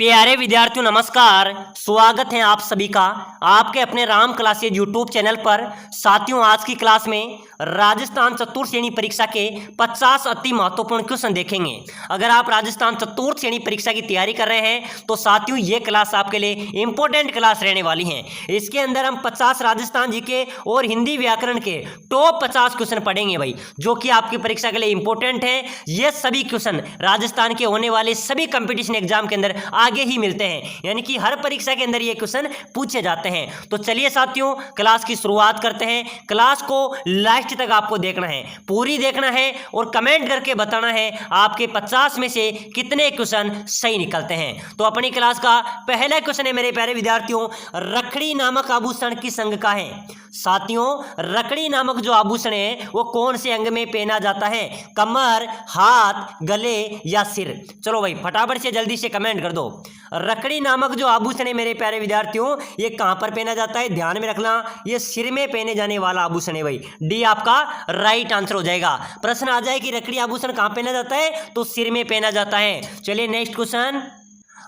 प्यारे विद्यार्थियों नमस्कार। स्वागत है आप सभी का आपके अपने राम क्लासेज यूट्यूब चैनल पर। साथियों, आज की क्लास में राजस्थान चतुर्थ श्रेणी परीक्षा के 50 अति महत्वपूर्ण क्वेश्चन देखेंगे। अगर आप राजस्थान चतुर्थ श्रेणी परीक्षा की तैयारी कर रहे हैं तो साथियों ये क्लास आपके लिए इंपॉर्टेंट क्लास रहने वाली है। इसके अंदर हम 50 राजस्थान जीके और हिंदी व्याकरण के टॉप 50 क्वेश्चन पढ़ेंगे भाई, जो कि आपकी परीक्षा के लिए इंपॉर्टेंट है। ये सभी क्वेश्चन राजस्थान के होने वाले सभी कंपटीशन एग्जाम के अंदर आगे ही मिलते हैं, यानी कि हर परीक्षा के अंदर ये क्वेश्चन पूछे जाते हैं। तो चलिए साथियों क्लास की शुरुआत करते हैं। क्लास को लास्ट तक आपको देखना है, पूरी देखना है और कमेंट करके बताना है आपके 50 में से कितने क्वेश्चन सही निकलते हैं। तो अपनी क्लास का पहला क्वेश्चन है मेरे प्यारे विद्यार्थियों, रखड़ी नामक आभूषण किस अंग का है? साथियों, रखड़ी नामक जो आभूषण है वो कौन से अंग में पहना जाता है? कमर, हाथ, गले या सिर? चलो भाई फटाफट से जल्दी से कमेंट कर दो। रखड़ी नामक जो आभूषण है मेरे प्यारे विद्यार्थियों, ये कहां पर पहना जाता है? ध्यान में रखना, ये सिर में पहने जाने वाला आभूषण है भाई। डी आपका राइट आंसर हो जाएगा। प्रश्न आ जाए कि रखड़ी आभूषण कहां पहना जाता है, तो सिर में पहना जाता है। चलिए नेक्स्ट क्वेश्चन।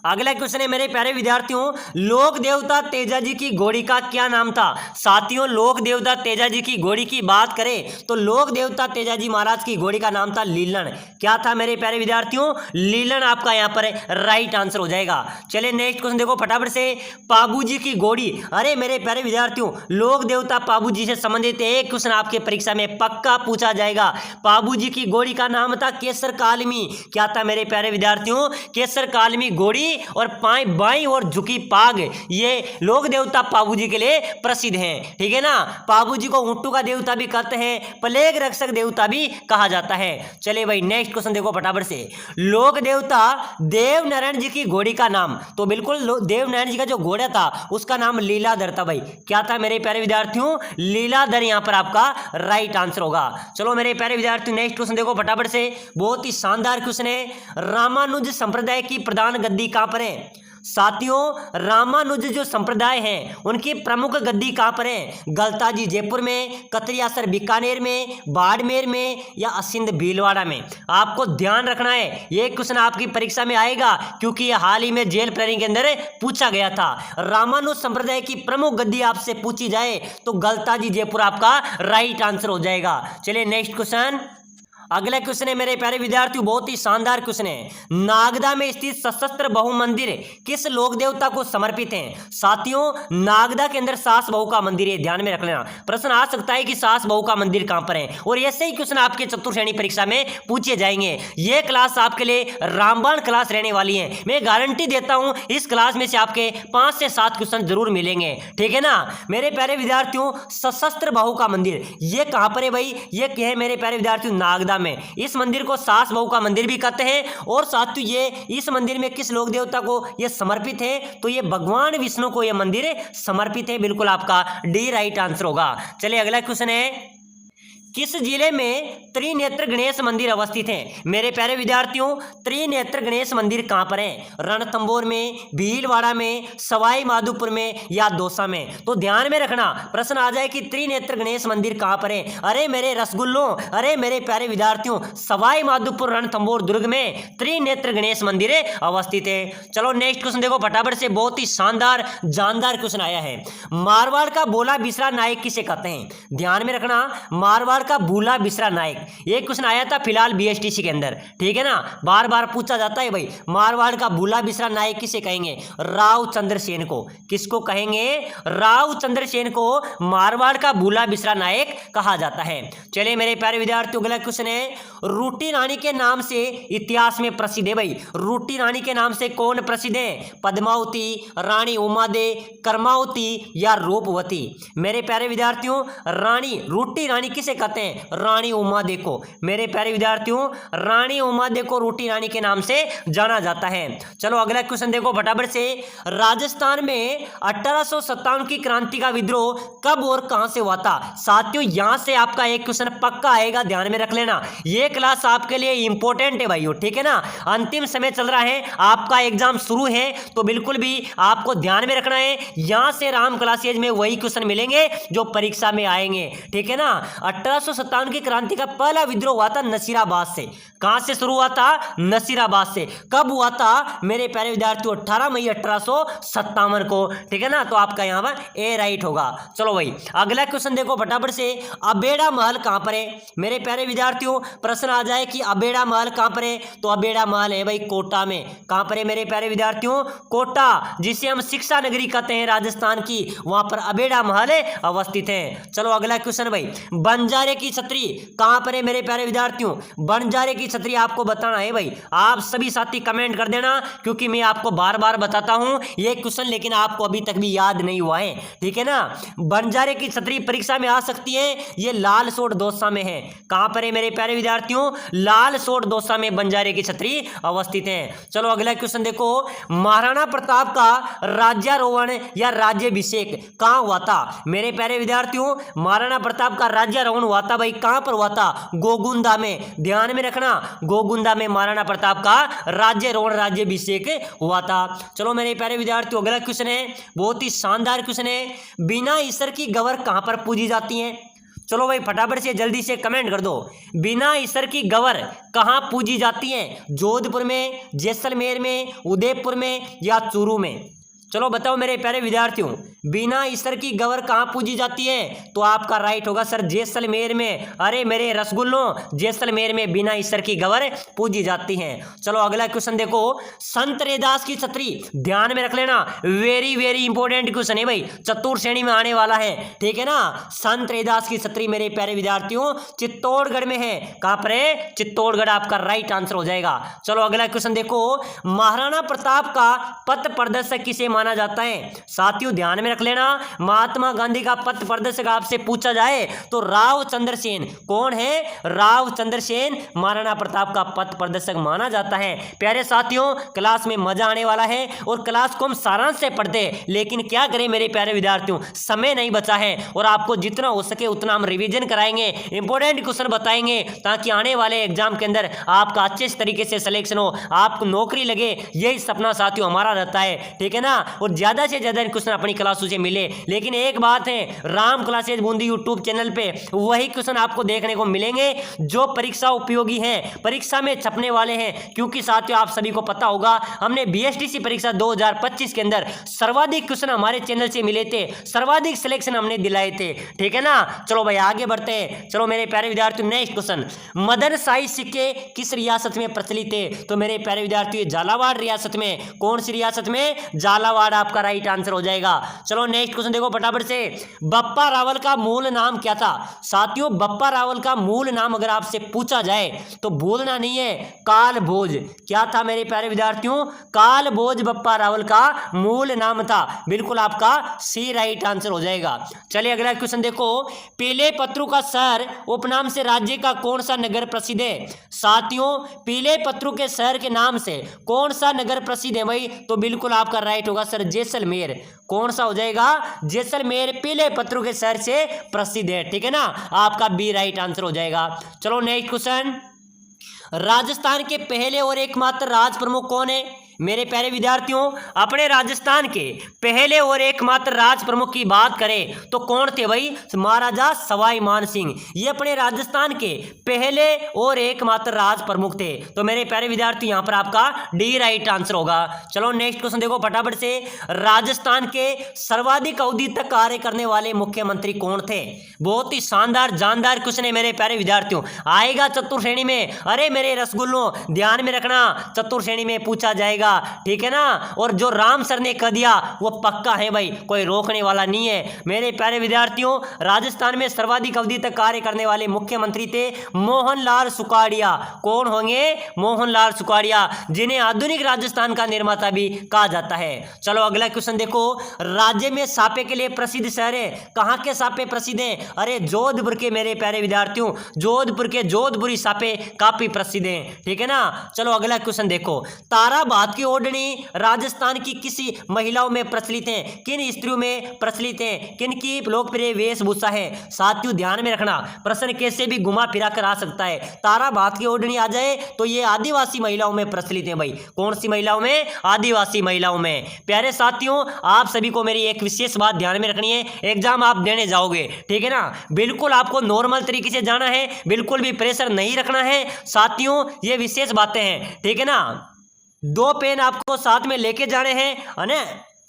अगला क्वेश्चन है मेरे प्यारे विद्यार्थियों, लोक देवता तेजाजी की घोड़ी का क्या नाम था? साथियों, लोक देवता तेजाजी की घोड़ी की बात करें तो लोक देवता तेजाजी महाराज की घोड़ी का नाम था लीलन। क्या था मेरे प्यारे विद्यार्थियों? लीलन आपका यहाँ पर राइट आंसर हो जाएगा। चलिए नेक्स्ट क्वेश्चन देखो फटाफट से। पाबूजी की घोड़ी, अरे मेरे प्यारे विद्यार्थियों लोक देवता पाबूजी से संबंधित एक क्वेश्चन आपके परीक्षा में पक्का पूछा जाएगा। पाबूजी की घोड़ी का नाम था केसर कालमी। क्या था मेरे प्यारे विद्यार्थियों? केसर कालमी घोड़ी और बाई और झुकी पाग, ये लोक देवता पाबूजी के लिए प्रसिद्ध हैं। ठीक है ना। पाबूजी को ऊंटू का देवता भी कहते हैं, प्लेग रक्षक देवता भी कहा जाता है। चलिए भाई नेक्स्ट क्वेश्चन देखो फटाफट से। लोक देवता देव नारायण जी की घोड़ी का नाम, तो बिल्कुल देव नारायण जी का जो घोड़ा था उसका नाम लीलाधर था भाई। क्या था मेरे प्यारे विद्यार्थियों? लीलाधर यहाँ पर आपका राइट आंसर होगा। चलो मेरे प्यारे विद्यार्थियों नेक्स्ट क्वेश्चन देखो फटाफट से, बहुत ही शानदार क्वेश्चन है। रामानुज संप्रदाय की प्रधान गद्दी कहां पर है? साथियों, रामानुज जो संप्रदाय हैं उनकी प्रमुख गद्दी कहां पर है? गलताजी जयपुर में, कतरियासर बीकानेर में, बाड़मेर में या असिंध भीलवाड़ा में? आपको ध्यान रखना है, ये क्वेश्चन आपकी परीक्षा में आएगा क्योंकि ये हाल ही में जेल प्लानिंग के अंदर पूछा गया था। रामानुज संप्रदाय की प्रमुख गद्दी आपसे पूछी जाए तो गलताजी जयपुर आपका राइट आंसर हो जाएगा। चलिए नेक्स्ट क्वेश्चन। अगला क्वेश्चन है मेरे प्यारे विद्यार्थियों, बहुत ही शानदार क्वेश्चन है। नागदा में स्थित सशस्त्र बहु मंदिर किस लोक देवता को समर्पित है? साथियों, नागदा के अंदर सास बहू का मंदिर है, ध्यान में रख लेना। प्रश्न आ सकता है कि सास बहू का मंदिर कहां पर है, और ऐसे ही क्वेश्चन आपके चतुर्थ श्रेणी परीक्षा में पूछे जाएंगे। यह क्लास आपके लिए रामबाण क्लास रहने वाली है। मैं गारंटी देता हूं इस क्लास में से आपके 5 से 7 क्वेश्चन जरूर मिलेंगे। ठीक है ना मेरे प्यारे विद्यार्थियों। सशस्त्र बहु का मंदिर ये कहां पर है भाई? ये क्या है मेरे प्यारे विद्यार्थियों? नागदा में। इस मंदिर को सास बहू का मंदिर भी कहते हैं। और साथियों ये इस मंदिर में किस लोक देवता को ये समर्पित है? तो ये भगवान विष्णु को ये मंदिर समर्पित है। बिल्कुल आपका डी राइट आंसर होगा। चलिए अगला क्वेश्चन है, किस जिले में त्रिनेत्र गणेश मंदिर अवस्थित है? मेरे प्यारे विद्यार्थियों, त्रिनेत्र गणेश मंदिर कहां पर है? रणथंभौर में, भीलवाड़ा में, सवाई माधोपुर में या दौसा में? तो ध्यान में रखना, प्रश्न आ जाए कि त्रिनेत्र गणेश मंदिर कहां पर है। अरे मेरे रसगुल्लों, अरे मेरे प्यारे विद्यार्थियों, सवाई माधोपुर, रणथंभौर, दुर्ग में त्रिनेत्र गणेश मंदिर अवस्थित है। चलो नेक्स्ट क्वेश्चन देखो फटाफट से, बहुत ही शानदार जानदार क्वेश्चन आया है। मारवाड़ का बोला बिसरा नायक किसे कहते हैं? ध्यान में रखना, मारवाड़ का भूला बिसरा नायक, ये क्वेश्चन आया था फिलहाल बीएसटीसी के अंदर। ठीक है ना, बार बार पूछा जाता है भाई, मारवाड़ का भूला बिसरा नायक किसे कहेंगे? राव चंद्रसेन को। किसको कहेंगे? राव चंद्रसेन को मारवाड़ का भूला बिसरा नायक कहा जाता है। चलिए मेरे प्यारे विद्यार्थियों अगला क्वेश्चन है, रूटी रानी के नाम से इतिहास में प्रसिद्ध है भाई। रूटी रानी के नाम से कौन प्रसिद्ध है? पद्मावती, रानी उमादे, कर्मावती या रूपवती? मेरे प्यारे विद्यार्थियों, रूटी रानी किसे कहते हैं? रानी उमादे को। मेरे प्यारे विद्यार्थियों, रानी उमादे को रूटी रानी के नाम से जाना जाता है। चलो अगला क्वेश्चन देखो फटाफट से। राजस्थान में 1857 की क्रांति का विद्रोह कब और कहां से हुआ था? साथियों यहां से आपका एक क्वेश्चन पक्का आएगा, ध्यान में रख लेना। यह क्लास आपके लिए इंपॉर्टेंट है भाइयों। ठीक है ना, अंतिम समय चल रहा है, आपका एग्जाम शुरू है, तो बिल्कुल भी आपको ध्यान में रखना है। यहां से राम क्लासेज में वही क्वेश्चन मिलेंगे जो परीक्षा में आएंगे। ठीक है ना, 18 1757 की क्रांति का पहला विद्रोह हुआ था नसीराबाद से। कहां से शुरू हुआ था? नसीराबाद से। कब हुआ था मेरे प्यारे विद्यार्थियों? 18 मई 1857 को। ठीक है ना, तो आपका यहाँ पर ए राइट होगा। चलो भाई अगला क्वेश्चन देखो फटाफट से। अबेड़ा महल कहां पर है? मेरे प्यारे विद्यार्थियों प्रश्न आ जाए कि अबेड़ा महल कहां पर है, तो अबेड़ा महल है भाई कोटा में। कहां पर है मेरे प्यारे विद्यार्थियों? कोटा, जिसे हम शिक्षा नगरी कहते हैं राजस्थान की, वहां पर अबेड़ा महल अवस्थित है। चलो अगला क्वेश्चन भाई, बंजारे की छतरी कहां पर है मेरे प्यारे विद्यार्थियों? बंजारे की छतरी आपको बताना है भाई। आप सभी साथी कमेंट कर देना, क्योंकि मैं आपको बार बार बताता हूं ये क्वेश्चन, लेकिन आपको अभी तक भी याद नहीं हुआ है। ठीक है ना, बंजारे की छतरी परीक्षा में आ सकती है। ये लालसोट दौसा में है। कहां पर है मेरे प्यारे विद्यार्थियों? लालसोट दौसा में बंजारे की छतरी अवस्थित है। चलो अगला क्वेश्चन देखो, महाराणा प्रताप का राज्यारोहण या राज्याभिषेक कहां हुआ था? मेरे प्यारे विद्यार्थियों महाराणा प्रताप का राज्यारोहण हुआ था भाई, कहां पर हुआ था? गोगुंदा में। ध्यान में रखना, गोगुंदा में महाराणा प्रताप का राज्यारोहण राज्याभिषेक हुआ था। चलो मेरे प्यारे विद्यार्थियों अगला क्वेश्चन है, बहुत ही शानदार क्वेश्चन है। बिना ईश्वर की गवर कहां पर पूजी जाती है? चलो भाई फटाफट से जल्दी से कमेंट कर दो। बिना ईश्वर की गवर कहां पूजी जाती है? जोधपुर में, जैसलमेर में, उदयपुर में या चूरू में? चलो बताओ मेरे प्यारे विद्यार्थियों, बिना ईश्वर की गवर कहां पूजी जाती है? तो आपका राइट होगा सर जैसलमेर में। अरे मेरे रसगुल्लों, जैसलमेर में बिना ईश्वर की गवर पूजी जाती हैं। चलो अगला क्वेश्चन देखो, संत रैदास की छतरी, ध्यान में रख लेना, वेरी वेरी इंपॉर्टेंट क्वेश्चन है भाई, चतुर श्रेणी में आने वाला है। ठीक है ना, संत रैदास की छतरी मेरे प्यारे विद्यार्थियों चित्तौड़गढ़ में है। कहां पर है? चित्तौड़गढ़ आपका राइट आंसर हो जाएगा। चलो अगला क्वेश्चन देखो, महाराणा प्रताप का पथ प्रदर्शक किसे माना जाता है? साथियों ध्यान में रख लेना, महात्मा गांधी का पथ प्रदर्शक आपसे पूछा जाए तो राव चंद्रसेन। कौन है? राव चंद्रसेन महाराणा प्रताप का पथ प्रदर्शक माना जाता है। प्यारे साथियों क्लास में मजा आने वाला है और क्लास को हम सारांश से पढ़ते, लेकिन क्या करें मेरे प्यारे विद्यार्थियों, समय नहीं बचा है और आपको जितना हो सके उतना हम रिवीजन कराएंगे, इंपॉर्टेंट क्वेश्चन बताएंगे, ताकि आने वाले एग्जाम के अंदर आपका अच्छे तरीके से सिलेक्शन हो, आपको नौकरी लगे। यही सपना साथियों हमारा रहता है। ठीक है ना, और ज्यादा से ज्यादा क्वेश्चन अपनी क्लासों से मिले। लेकिन एक बात है, Ram classes Bundi YouTube channel पे वही क्वेश्चन आपको देखने को मिलेंगे जो परीक्षा उपयोगी हैं, परीक्षा में छपने वाले हैं। क्योंकि साथियों आप सभी को पता होगा, हमने बीएसटीसी परीक्षा 2025 के अंदर सर्वाधिक क्वेश्चन हमारे चैनल से मिले थे, सर्वाधिक सिलेक्शन हमने दिलाए थे। ठीक है ना, चलो भाई आगे बढ़ते हैं। चलो मेरे प्यारे विद्यार्थियों नेक्स्ट क्वेश्चन, मदरसाई सिक्के किस रियासत में प्रचलित है? तो मेरे प्यारे विद्यार्थियों झालावाड़ रियासत में। कौन सी रियासत में? झालावाड़ आपका राइट आंसर हो जाएगा। चलो नेक्स्ट क्वेश्चन देखो फटाफट से, बप्पा रावल का मूल नाम क्या था? साथियों बप्पा रावल का मूल नाम अगर आपसे पूछा जाए तो भूलना नहीं है, कालभोज। क्या था मेरे प्यारे विद्यार्थियों? कालभोज बप्पा रावल का मूल नाम था। बिल्कुल आपका सी राइट आंसर हो जाएगा। चलिए अगला क्वेश्चन देखो, पीले पत्रों का शहर उपनाम से राज्य का कौन सा नगर प्रसिद्ध है? साथियों पीले पत्रों के शहर के नाम से कौन सा नगर प्रसिद्ध है भाई? तो बिल्कुल आपका राइट होगा सर जैसलमेर। कौन सा हो जाएगा? जैसलमेर पीले पत्रों के शहर से प्रसिद्ध है। ठीक है ना, आपका बी राइट आंसर हो जाएगा। चलो नेक्स्ट क्वेश्चन, राजस्थान के पहले और एकमात्र राज प्रमुख कौन है? मेरे प्यारे विद्यार्थियों अपने राजस्थान के पहले और एकमात्र राज प्रमुख की बात करें तो कौन थे भाई? महाराजा सवाई मान सिंह। ये अपने राजस्थान के पहले और एकमात्र राज प्रमुख थे। तो मेरे प्यारे विद्यार्थी यहाँ पर आपका डी राइट आंसर होगा। चलो नेक्स्ट क्वेश्चन देखो फटाफट से, राजस्थान के सर्वाधिक अवधि तक कार्य करने वाले मुख्यमंत्री कौन थे? बहुत ही शानदार जानदार क्वेश्चन है मेरे प्यारे विद्यार्थियों, आएगा चतुर श्रेणी में। अरे मेरे रसगुल्लों ध्यान में रखना, चतुर श्रेणी में पूछा जाएगा। ठीक है ना, और जो राम सर ने कह दिया वो पक्का है भाई, कोई रोकने वाला नहीं है। मेरे प्यारे विद्यार्थियों राजस्थान में सर्वाधिक अवधि तक कार्य करने वाले मुख्यमंत्री थे मोहनलाल सुखाड़िया। कौन होंगे? मोहनलाल सुखाड़िया, जिन्हें आधुनिक राजस्थान का निर्माता भी कहा जाता है। चलो अगला क्वेश्चन देखो, राज्य में सापे के लिए प्रसिद्ध शहर है, कहां के सापे प्रसिद्ध हैं? अरे जोधपुर के मेरे प्यारे विद्यार्थियों, जोधपुर के जोधपुरी सापे काफी प्रसिद्ध हैं। ठीक है ना, चलो अगला क्वेश्चन देखो, तारा बहादुर भात की ओढ़नी राजस्थान की किसी महिलाओं में प्रचलित है, किन स्त्रियों में प्रचलित है, किन की लोकप्रिय वेशभूषा है। साथियों ध्यान में रखना, प्रश्न कैसे भी घुमा फिरा कर आ सकता है। तारा भात की ओढ़नी आ जाए तो ये आदिवासी महिलाओं में प्रचलित है भाई। कौन सी महिलाओं में? आदिवासी महिलाओं में। प्यारे साथियों, आप सभी को मेरी एक विशेष बात ध्यान में रखनी है, एग्जाम आप देने जाओगे, ठीक है ना, बिल्कुल आपको नॉर्मल तरीके से जाना है, बिल्कुल भी प्रेशर नहीं रखना है साथियों, ये विशेष बातें हैं, ठीक है ना। 2 पेन आपको साथ में लेके जाने हैं, है ना।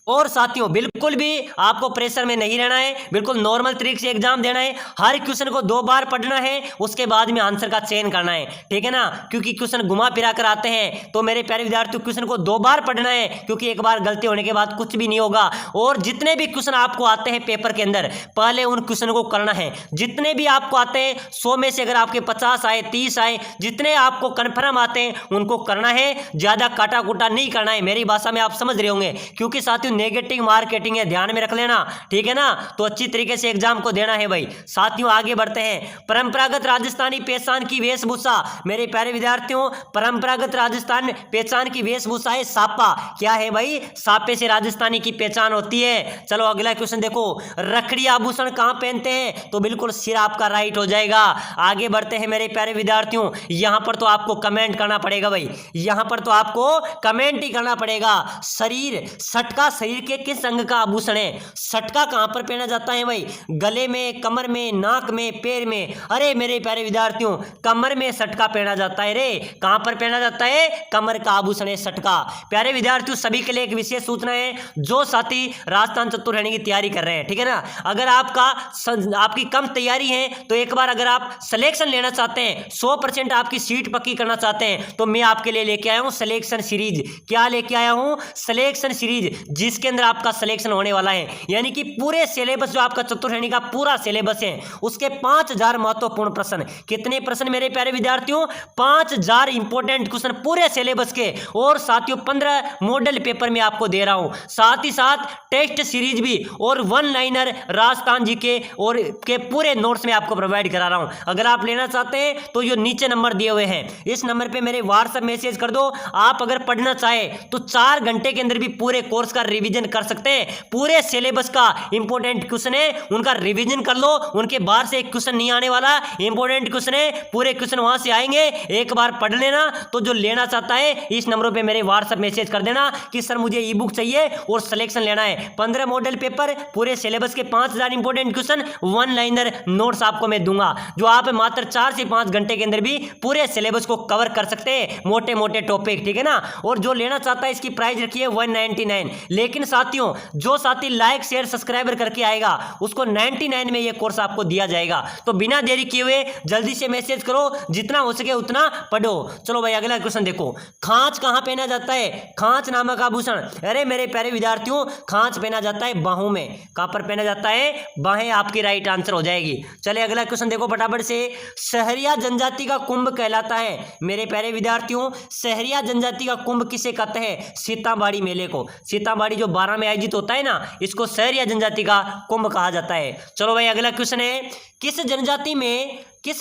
और साथियों बिल्कुल भी आपको प्रेशर में नहीं रहना है, बिल्कुल नॉर्मल तरीके से एग्जाम देना है। हर क्वेश्चन को 2 बार पढ़ना है, उसके बाद में आंसर का चयन करना है, ठीक है ना, क्योंकि क्वेश्चन घुमा फिरा कर आते हैं। तो मेरे प्यारे विद्यार्थियों क्वेश्चन को 2 बार पढ़ना है, क्योंकि एक बार गलती होने के बाद कुछ भी नहीं होगा। और जितने भी क्वेश्चन आपको आते हैं पेपर के अंदर, पहले उन क्वेश्चन को करना है। जितने भी आपको आते हैं 100 में से अगर आपके 50 आए, 30 आए, जितने आपको कन्फर्म आते हैं उनको करना है, ज्यादा काटा कूटा नहीं करना है। मेरी भाषा में आप समझ रहे होंगे, क्योंकि साथियों नेगेटिव मार्केटिंग है, ध्यान में रख लेना, ठीक है ना। तो अच्छी तरीके से एग्जाम को देना है भाई। साथियों आगे बढ़ते हैं। परंपरागत राजस्थानी पहचान की वेशभूषा, मेरे प्यारे विद्यार्थियों, परंपरागत राजस्थान पहचान की वेशभूषा है सापा। क्या है भाई? सापे से राजस्थानी की पहचान होती है। चलो अगला क्वेश्चन देखो, रखड़ी आभूषण कहां पहनते हैं? तो बिल्कुल सिर आपका राइट हो जाएगा। आगे बढ़ते हैं मेरे प्यारे विद्यार्थियों, यहां पर तो आपको कमेंट करना पड़ेगा भाई, यहां पर तो आपको कमेंट ही करना पड़ेगा। शरीर, सटका शरीर के किस अंग का आभूषण है? सटका कहां पर पहना जाता है भाई? गले में, कमर में, नाक में, पैर में। अरे मेरे प्यारे विद्यार्थियों, कमर में सटका पहना जाता है रे। कहां पर पहना जाता है? कमर का आभूषण है सटका। प्यारे विद्यार्थियों सभी के लिए एक विशेष सूचना है, जो साथी राजस्थान चतुर्वेणी की तैयारी कर रहे हैं, ठीक है ना, अगर आपकी कम तैयारी है तो एक बार अगर आप सिलेक्शन लेना चाहते हैं, 100% आपकी सीट पक्की करना चाहते हैं, तो मैं आपके लिए लेके आया हूं सिलेक्शन सीरीज। क्या लेके आया हूं? सिलेक्शन सीरीज, जिसके अंदर आपका सिलेक्शन होने वाला है। यानी कि पूरे सिलेबस, जो आपका चतुर्श्रेणी का पूरा सिलेबस है, उसके 5000 महत्वपूर्ण प्रश्न। कितने प्रश्न मेरे प्यारे विद्यार्थियों? 5000 इंपॉर्टेंट क्वेश्चन पूरे सिलेबस के। और साथियों 15 मॉडल पेपर में आपको दे रहा हूं, साथ ही साथ टेस्ट सीरीज भी, और 1 लाइनर राजस्थान जी के और के पूरे नोट्स में आपको प्रोवाइड करा रहा हूं। अगर आप लेना चाहते हैं तो ये नीचे नंबर दिए हुए हैं, इस नंबर पे मेरे व्हाट्सएप मैसेज कर दो। आप अगर पढ़ना चाहे तो 4 घंटे के अंदर भी पूरे कोर्स का रिवीजन कर सकते हैं। पूरे सिलेबस का इंपॉर्टेंट क्वेश्चन है, उनका रिवीजन कर लो, उनके बाहर से एक क्वेश्चन नहीं आने वाला, इंपॉर्टेंट क्वेश्चन है, पूरे क्वेश्चन वहां से आएंगे, एक बार पढ़ लेना। तो जो लेना चाहता है इस नंबरों पे मेरे व्हाट्सएप मैसेज कर देना कि सर मुझे ई बुक चाहिए और सिलेक्शन लेना है। 15 मॉडल पेपर, पूरे सिलेबस के 5000 इंपॉर्टेंट क्वेश्चन, 1 लाइनर नोट्स आपको मैं दूंगा, जो आप मात्र 4 से 5 घंटे के अंदर भी पूरे सिलेबस को कवर कर सकते हैं, मोटे मोटे टॉपिक, ठीक है ना। और जो लेना चाहता है इसकी प्राइस रखिए 199। लेकिन साथियों जो साथी लाइक शेयर सब्सक्राइबर करके आएगा उसको 99 में ये कोर्स आपको दिया जाएगा। तो बिना देरी किए हुए जल्दी से मैसेज करो, जितना हो सके उतना पढ़ो। चलो भाई अगला क्वेश्चन देखो, खांच कहां पहना जाता है? खांच नामक आभूषण, अरे मेरे प्यारे विद्यार्थियों खांच पहना जाता है बाहों में। कहां पर पहना जाता है? बाहें आपकी राइट आंसर हो जाएगी। चले अगला क्वेश्चन देखो फटाफट से, सहरिया जनजाति का कुंभ कहलाता है। मेरे प्यारे विद्यार्थियों सहरिया जनजाति का कुंभ किसे कहते हैं? सीताबाड़ी मेले को। सीताबाड़ी जो 12 में आयोजित होता है ना, इसको सहरिया जनजाति का कुंभ कहा जाता है। चलो भाई अगला क्वेश्चन है, किस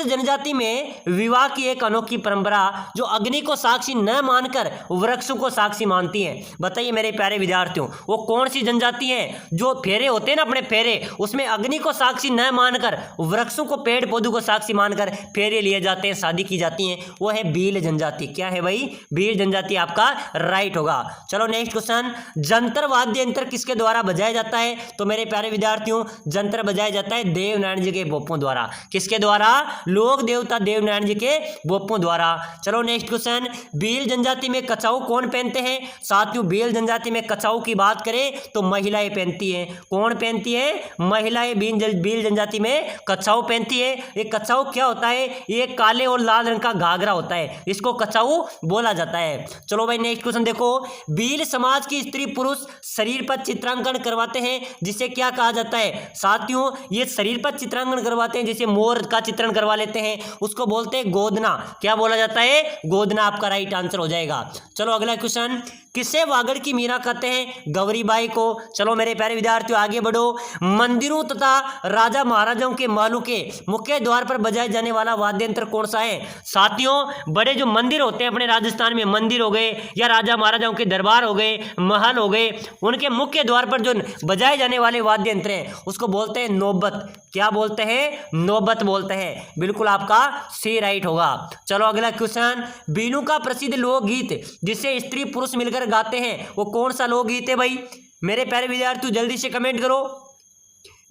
जनजाति में विवाह की एक अनोखी परंपरा जो अग्नि को साक्षी न मानकर वृक्षों को साक्षी मानती है? बताइए मेरे प्यारे विद्यार्थियों, वो कौन सी जनजाति है? जो फेरे होते हैं ना अपने फेरे, उसमें अग्नि को साक्षी न मानकर वृक्षों को, पेड़ पौधों को साक्षी मानकर फेरे लिए जाते हैं, शादी की जाती है, वो है भील जनजाति। क्या है भाई? भील जनजाति आपका राइट होगा। चलो नेक्स्ट क्वेश्चन, जंतर वाद्य यंत्र किसके द्वारा बजाया जाता है? तो मेरे प्यारे विद्यार्थियों जंत्र बजाया जाता है देवनारायण जी के बोपों द्वारा। किसके द्वारा? लोक देवता देवनारायण जी के बोपों द्वारा। चलो नेक्स्ट क्वेश्चन, भील जनजाति में कछाऊ कौन पहनते हैं? साथियों भील जनजाति में कछाऊ की बात करें तो महिलाएं पहनती हैं। कौन पहनती है? महिलाएं भील जनजाति में कछाऊ पहनती है। ये कछाऊ क्या होता है? ये काले और लाल रंग का घाघरा होता है, इसको कछाऊ बोला जाता है। चलो भाई नेक्स्ट क्वेश्चन देखो, भील समाज की स्त्री पुरुष शरीर पर चित्रांकन करवाते हैं, जिसे क्या कहा जाता है? साथियों ये शरीर पर चित्रांकन करवाते हैं, जैसे मोर का चित्रण करवा लेते हैं, उसको बोलते हैं गोदना। क्या बोला जाता है? गोदना आपका राइट आंसर हो जाएगा। चलो अगला क्वेश्चन, किसे वागड़ की मीरा कहते हैं? गौरीबाई को। चलो मेरे प्यारे विद्यार्थियों आगे बढ़ो। मंदिरों तथा राजा महाराजाओं के महलों के मुख्य द्वार पर बजाए जाने वाला वाद्य यंत्र कौन सा है? साथियों, बड़े जो मंदिर होते हैं अपने राजस्थान में, मंदिर हो गए या राजा महाराजाओं के दरबार हो गए, महल हो गए, उनके मुख्य द्वार पर जो बजाए जाने वाले वाद्य यंत्र हैं उसको बोलते हैं नौबत। क्या बोलते हैं? नौबत बोलते हैं। बिल्कुल आपका सी राइट होगा। चलो अगला क्वेश्चन, बीनू का प्रसिद्ध लोकगीत जिसे स्त्री पुरुष मिलकर गाते हैं वो कौन सा लोकगीत है भाई? मेरे प्यारे विद्यार्थियों जल्दी से कमेंट करो।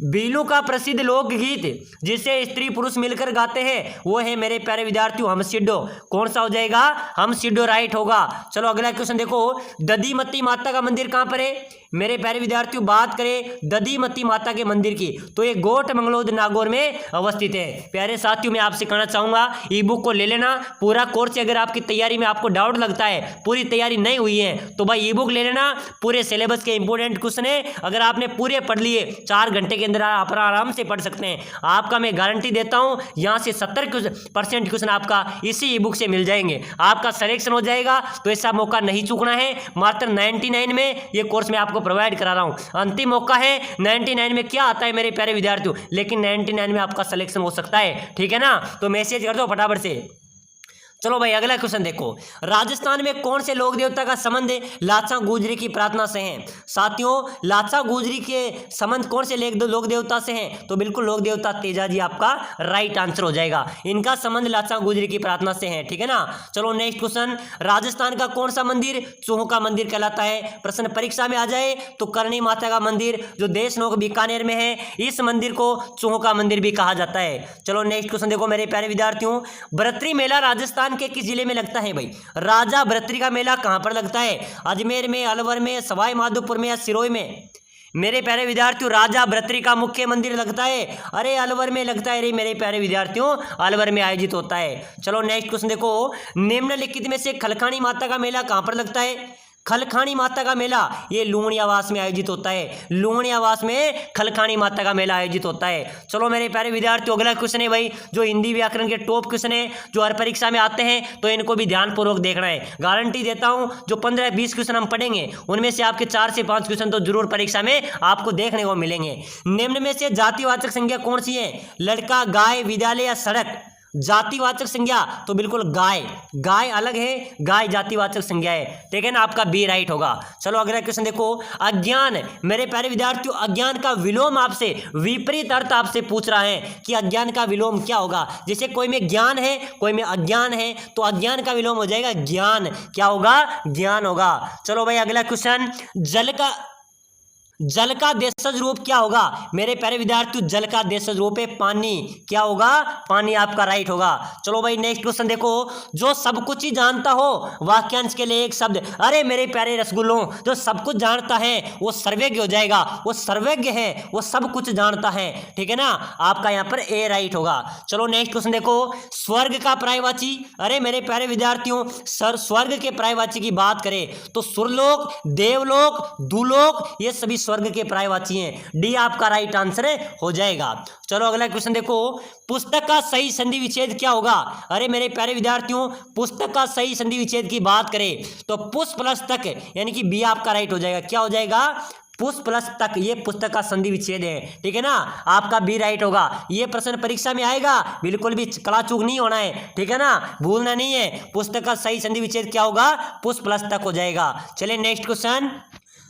बीनू का प्रसिद्ध लोकगीत जिसे स्त्री पुरुष मिलकर गाते हैं वो है मेरे प्यारे विद्यार्थियों हम सिड्डो। कौन सा हो जाएगा? हम सिड्डो राइट होगा। चलो अगला क्वेश्चन देखो, दधीमती माता का मंदिर कहाँ पर है? मेरे प्यारे विद्यार्थियों बात करें दधीमती माता के मंदिर की तो ये गोट मंगलोद नागौर में अवस्थित है। प्यारे साथियों मैं आपसे कहना चाहूंगा ई बुक को ले लेना पूरा कोर्स। अगर आपकी तैयारी में आपको डाउट लगता है, पूरी तैयारी नहीं हुई है तो भाई ई बुक ले लेना। पूरे सिलेबस के इंपॉर्टेंट क्वेश्चन है, अगर आपने पूरे पढ़ लिए 4 घंटे के अंदर आप आराम से पढ़ सकते हैं। आपका मैं गारंटी देता हूं यहाँ से 70% क्वेश्चन आपका इसी ई बुक से मिल जाएंगे, आपका सिलेक्शन हो जाएगा। तो ऐसा मौका नहीं चूकना है। मात्र 99 में ये कोर्स मैं आपको प्रोवाइड करा रहा हूं। अंतिम मौका है। 99 में क्या आता है मेरे प्यारे विद्यार्थियों, लेकिन 99 में आपका सिलेक्शन हो सकता है। ठीक है ना? तो मैसेज कर दो फटाफट से। चलो भाई अगला क्वेश्चन देखो, राजस्थान में कौन से लोक देवता का संबंध लाचा गुजरी की प्रार्थना से है? साथियों लाचा गुजरी के संबंध कौन से लोक देवता से हैं? तो बिल्कुल लोक देवता तेजाजी आपका राइट आंसर हो जाएगा। इनका संबंध लाचा गुजरी की प्रार्थना से है। ठीक है ना? चलो नेक्स्ट क्वेश्चन, राजस्थान का कौन सा मंदिर चूहों का मंदिर कहलाता है? प्रश्न परीक्षा में आ जाए तो करणी माता का मंदिर जो देशनोक बीकानेर में है, इस मंदिर को चूहों का मंदिर भी कहा जाता है। चलो नेक्स्ट क्वेश्चन देखो मेरे प्यारे विद्यार्थियों, बरतरी मेला राजस्थान के किस जिले में लगता है भाई? राजा बरतरी का मेला कहां पर लगता है? अजमेर में, अलवर में, सवाई माधोपुर में या सिरोही में? मेरे प्यारे विद्यार्थियों राजा बरतरी का मुख्य मंदिर लगता है, अरे अलवर में लगता है रे मेरे प्यारे विद्यार्थियों, अलवर में आयोजित होता है। चलो नेक्स्ट क्वेश्चन देखो, निम्नलिखित में से खलखानी माता का मेला कहां पर लगता है? खलखानी माता का मेला ये लूणियावास में आयोजित होता है। लूणियावास में खलखानी माता का मेला आयोजित होता है। चलो मेरे प्यारे विद्यार्थियों अगला क्वेश्चन है भाई जो हिंदी व्याकरण के टॉप क्वेश्चन है, जो हर परीक्षा में आते हैं तो इनको भी ध्यानपूर्वक देखना है। गारंटी देता हूं जो 15-20 क्वेश्चन हम पढ़ेंगे उनमें से आपके 4 से 5 क्वेश्चन तो जरूर परीक्षा में आपको देखने को मिलेंगे। निम्न में से जातिवाचक संज्ञा कौन सी है? लड़का, गाय, विद्यालय या सड़क? जातिवाचक संज्ञा तो बिल्कुल गाय। गाय अलग है, गाय जातिवाचक संज्ञा है। ठीक है ना? आपका बी राइट होगा। चलो अगला क्वेश्चन देखो, अज्ञान। मेरे प्यारे विद्यार्थियों अज्ञान का विलोम आपसे विपरीत अर्थ आपसे पूछ रहा है कि अज्ञान का विलोम क्या होगा? जैसे कोई में ज्ञान है, कोई में अज्ञान है, तो अज्ञान का विलोम हो जाएगा ज्ञान। क्या होगा? ज्ञान होगा। चलो भाई अगला क्वेश्चन, जल का देशज रूप क्या होगा? मेरे प्यारे विद्यार्थियों जल का देशज रूप है पानी। क्या होगा? पानी आपका राइट होगा। चलो भाई नेक्स्ट क्वेश्चन देखो, जो सब कुछ ही जानता हो वाक्यांश के लिए एक शब्द। अरे मेरे प्यारे रसगुल्लों जो सब कुछ जानता है वो सर्वज्ञ हो जाएगा। वो सर्वज्ञ है, वो सब कुछ जानता है। ठीक है ना? आपका यहाँ पर ए राइट होगा। चलो नेक्स्ट क्वेश्चन देखो, स्वर्ग का पर्यायवाची। अरे मेरे प्यारे विद्यार्थियों स्वर्ग के पर्यायवाची की बात करें तो सुरलोक, देवलोक, दुलोक ये सभी स्वर्ग के पर्यायवाची हैं। डी आपका राइट आंसर हो जाएगा। चलो अगला क्वेश्चन देखो, पुस्तक का सही संधि विच्छेद क्या होगा? अरे मेरे प्यारे विद्यार्थियों पुस्तक का सही संधि विच्छेद की बात करें तो पुष्प प्लस तक यानी कि बी आपका राइट हो जाएगा। क्या हो जाएगा? पुष्प प्लस तक ये पुस्तक का संधि विच्छेद है। ठीक है ना? आपका बी राइट होगा। ये प्रश्न परीक्षा में आएगा, बिल्कुल भी कला चूक नहीं होना है। ठीक है ना? भूलना नहीं है। पुस्तक का सही संधि विच्छेद क्या होगा? पुष्प प्लस तक हो जाएगा। चलिए नेक्स्ट क्वेश्चन,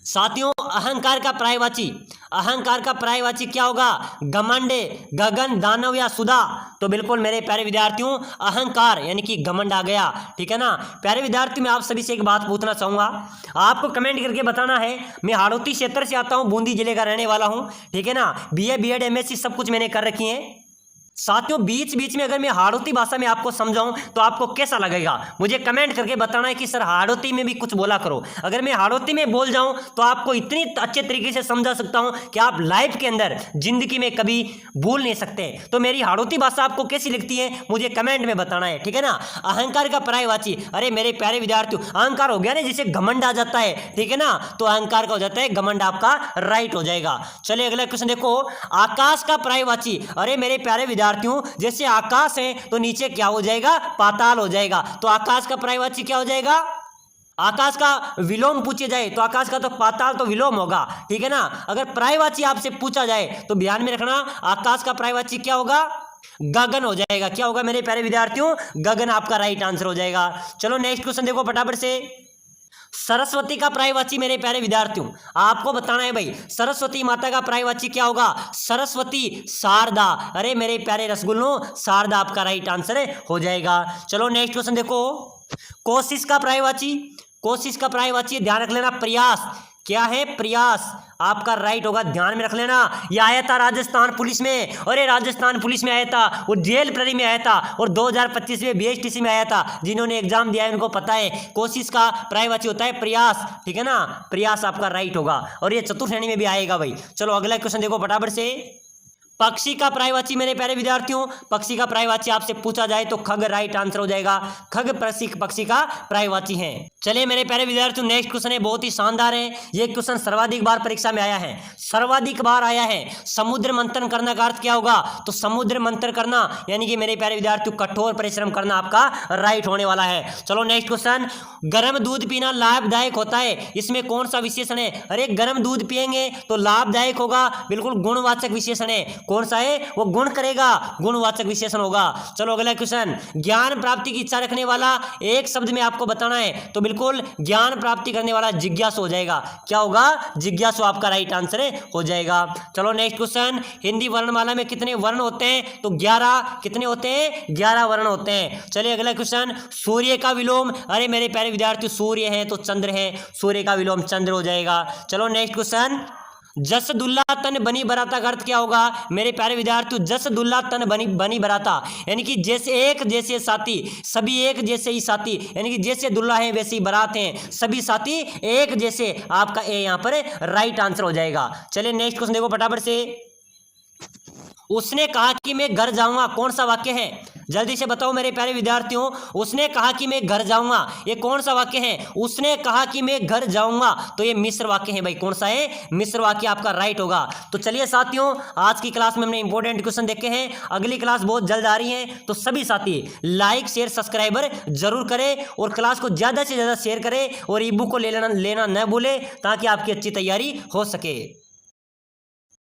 साथियों अहंकार का पर्यायवाची। अहंकार का पर्यायवाची क्या होगा? घमंड, गगन, दानव या सुधा? तो बिल्कुल मेरे प्यारे विद्यार्थियों अहंकार यानी कि घमंड आ गया। ठीक है ना? प्यारे विद्यार्थियों मैं आप सभी से एक बात पूछना चाहूंगा, आपको कमेंट करके बताना है। मैं हाड़ौती क्षेत्र से आता हूं, बूंदी जिले का रहने वाला हूं। ठीक है ना? बीए, बीएड, एमएससी सब कुछ मैंने कर रखी है। साथियों बीच बीच में अगर मैं हाड़ौती भाषा में आपको समझाऊं तो आपको कैसा लगेगा? मुझे कमेंट करके बताना है कि सर हाड़ौती में भी कुछ बोला करो। अगर मैं हाड़ौती में बोल जाऊं तो आपको इतनी अच्छे तरीके से समझा सकता हूं कि आप लाइफ के अंदर जिंदगी में कभी भूल नहीं सकते। तो मेरी हाड़ौती भाषा आपको कैसी लगती है मुझे कमेंट में बताना है। ठीक है ना? अहंकार का पर्यायवाची, अरे मेरे प्यारे विद्यार्थियों अहंकार हो गया ना जिसे घमंड आ जाता है। ठीक है ना? तो अहंकार का हो जाता है घमंड, आपका राइट हो जाएगा। चलिए अगला क्वेश्चन देखो, आकाश का पर्यायवाची। अरे मेरे प्यारे विद्यार्थी विद्यार्थियों, जैसे आकाश है तो नीचे क्या हो जाएगा, पाताल हो जाएगा। तो आकाश का पर्यायवाची क्या हो जाएगा, आकाश का विलोम पूछे जाए तो आकाश का तो पाताल तो विलोम होगा, ठीक है ना। अगर पर्यायवाची आपसे पूछा जाए तो ध्यान में रखना, आकाश का पर्यायवाची क्या होगा, गगन हो जाएगा। क्या होगा मेरे प्यारे विद्यार्थियों, गगन आपका राइट आंसर हो जाएगा। चलो नेक्स्ट क्वेश्चन देखो फटाफट से। सरस्वती का पर्यायवाची मेरे प्यारे विद्यार्थियों आपको बताना है भाई, सरस्वती माता का पर्यायवाची क्या होगा, सरस्वती, शारदा। अरे मेरे प्यारे रसगुल्लों, शारदा आपका राइट आंसर हो जाएगा। चलो नेक्स्ट क्वेश्चन देखो। कोशिश का पर्यायवाची, कोशिश का पर्यायवाची ध्यान रख लेना, प्रयास। क्या है, प्रयास आपका राइट होगा, ध्यान में रख लेना। यह आया था राजस्थान पुलिस में, अरे राजस्थान पुलिस में आया था, वो जेल प्रहरी में आया था, और 2025 में बीएसटीसी में आया था। जिन्होंने एग्जाम दिया है उनको पता है, कोशिश का पर्यायवाची होता है प्रयास, ठीक है ना, प्रयास आपका राइट होगा, और ये चतुर्थ श्रेणी में भी आएगा भाई। चलो अगला क्वेश्चन देखो फटाफट से। पक्षी का पर्यायवाची मेरे प्यारे विद्यार्थियों, पक्षी का पर्यायवाची आपसे पूछा जाए तो खग राइट आंसर हो जाएगा, खग पक्षी का पर्यायवाची है। चलिए मेरे प्यारे विद्यार्थियों नेक्स्ट क्वेश्चन है, बहुत ही शानदार है ये क्वेश्चन, सर्वाधिक बार परीक्षा में आया है, सर्वाधिक बार आया है। समुद्र मंथन करने का अर्थ क्या होगा, तो समुद्र मंथन करना यानी कि मेरे प्यारे विद्यार्थियों कठोर परिश्रम करना आपका राइट होने वाला है। चलो नेक्स्ट क्वेश्चन, गर्म दूध पीना लाभदायक होता है, इसमें कौन सा विशेषण है, अरे गर्म दूध पिएंगे तो लाभदायक होगा, बिल्कुल गुणवाचक विशेषण है, कौन सा है, वो गुण करेगा, गुणवाचक विशेषण होगा। चलो अगला क्वेश्चन, ज्ञान प्राप्ति की इच्छा रखने वाला एक शब्द में आपको बताना है, तो बिल्कुल ज्ञान प्राप्ति करने वाला जिज्ञासु हो जाएगा। क्या होगा, जिज्ञासु आपका राइट आंसर हो जाएगा। चलो नेक्स्ट क्वेश्चन, हिंदी वर्णमाला में कितने वर्ण होते हैं, तो 11, कितने होते हैं, 11 वर्ण होते हैं। चलिए अगला क्वेश्चन, सूर्य का विलोम, अरे मेरे प्यारे विद्यार्थी सूर्य है तो चंद्र है, सूर्य का विलोम चंद्र हो जाएगा। चलो नेक्स्ट क्वेश्चन, जस दुल्ला तन बनी बराता का अर्थ क्या होगा, मेरे प्यारे विद्यार्थियों जस दुल्ला तन बनी बराता यानी कि जैसे एक जैसे साथी, सभी एक जैसे ही साथी, यानी कि जैसे दुल्ला है वैसे ही बारात हैं, सभी साथी एक जैसे, आपका ए यहाँ पर राइट आंसर हो जाएगा। चलिए नेक्स्ट क्वेश्चन देखो फटाफट से। उसने कहा कि मैं घर जाऊंगा, कौन सा वाक्य है, जल्दी से बताओ मेरे प्यारे विद्यार्थियों। उसने कहा कि मैं घर जाऊंगा, ये कौन सा वाक्य है, उसने कहा कि मैं घर जाऊंगा, तो ये मिश्र वाक्य है भाई, कौन सा है, मिश्र वाक्य आपका राइट होगा। तो चलिए साथियों आज की क्लास में हमने इंपॉर्टेंट क्वेश्चन देखे हैं, अगली क्लास बहुत जल्द आ रही है, तो सभी साथी लाइक शेयर सब्सक्राइबर जरूर करें, और क्लास को ज्यादा से ज्यादा शेयर करें, और ई बुक को लेना न भूलें ताकि आपकी अच्छी तैयारी हो सके।